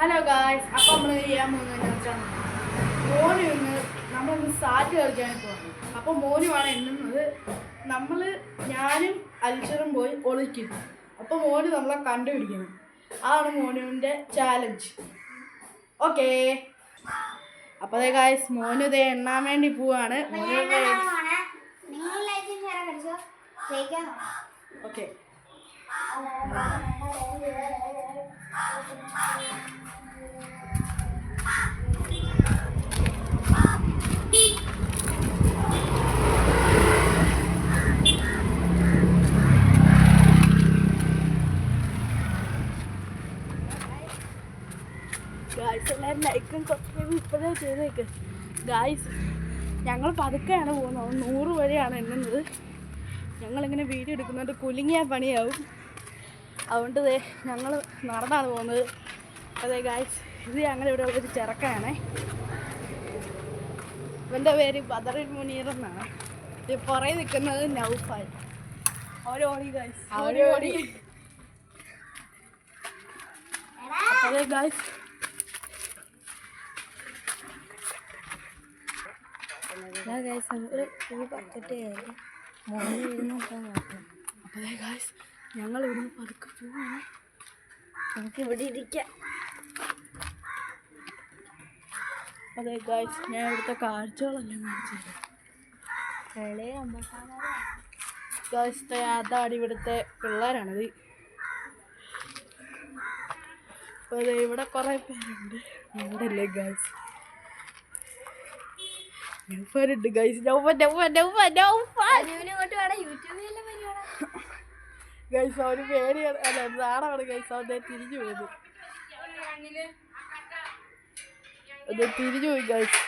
Hello guys, അപ്പോൾ നമ്മൾ ചെയ്യാൻ പോകുന്നതെന്ന് വെച്ചാൽ മോന് ഇന്ന് നമ്മളൊന്ന് സാറ്റ് കളിക്കാൻ പോകുന്നു. അപ്പോൾ മോനുമാണ് എണ്ണുന്നത്. ഞാനും അൽച്ചറും പോയി ഒളിക്കും. അപ്പോൾ മോന് നമ്മളെ കണ്ടുപിടിക്കണം. അതാണ് മോനുവിൻ്റെ ചാലഞ്ച്. ഓക്കേ, അപ്പോൾ അതെ ഗായ്സ്, മോന് ഇതേ എണ്ണാൻ വേണ്ടി പോവാണ്. ഓക്കെ, ഗായ്സ് എല്ലാവരും ലൈക്കും സബ്സ്ക്രൈബും ഇപ്പോഴേ ചെയ്തേക്ക്. ഗായ്സ്, ഞങ്ങൾ പതുക്കെയാണ് പോകുന്നത്. 100 വരെയാണ് എണ്ണുന്നത്. ഞങ്ങളിങ്ങനെ വീഡിയോ എടുക്കുന്നത് കുലുങ്ങിയ പണിയാവും. അതുകൊണ്ട് ഞങ്ങൾ നടന്നാണ് പോകുന്നത്. അതെ ഗായ്സ്, ഇത് ഞങ്ങളിവിടെ ഉള്ളൊരു ചെറുക്കനാണേ. ഇവൻ്റെ പേര് ബദറുൽ മുനീർ എന്നാണ്. ഇത് പുറകെ നിൽക്കുന്നത് നൗഫാൽ. അവരോടി ഗായ്സ്, അവരോടി. അതെ ഗായ്സ്, അതെ ഗായ്സ്, ഞങ്ങൾ ഇവിടുന്ന് പതുക്കെ പോവാണ്. നമുക്ക് ഇവിടെ ഇരിക്കാം. അതെ ഗായ്സ്, ഞാൻ ഇവിടുത്തെ കാഴ്ചകളെല്ലാം കാണിച്ചത്. ഗായ്സ്, അതാണ് ഇവിടുത്തെ പിള്ളേരാണത്. അതെ, ഇവിടെ കുറേ പേരുണ്ട്. ഉണ്ടല്ലേ ഗായ്സ്, നൗഫലുണ്ട് ഗൈസ്. ഗൈസ്, അവന് പേടിയാണ്, അല്ല നാടാണ് ഗൈസ്. അവനെ തിരിഞ്ഞു പോയത്, തിരിഞ്ഞു പോയി ഗൈസ്.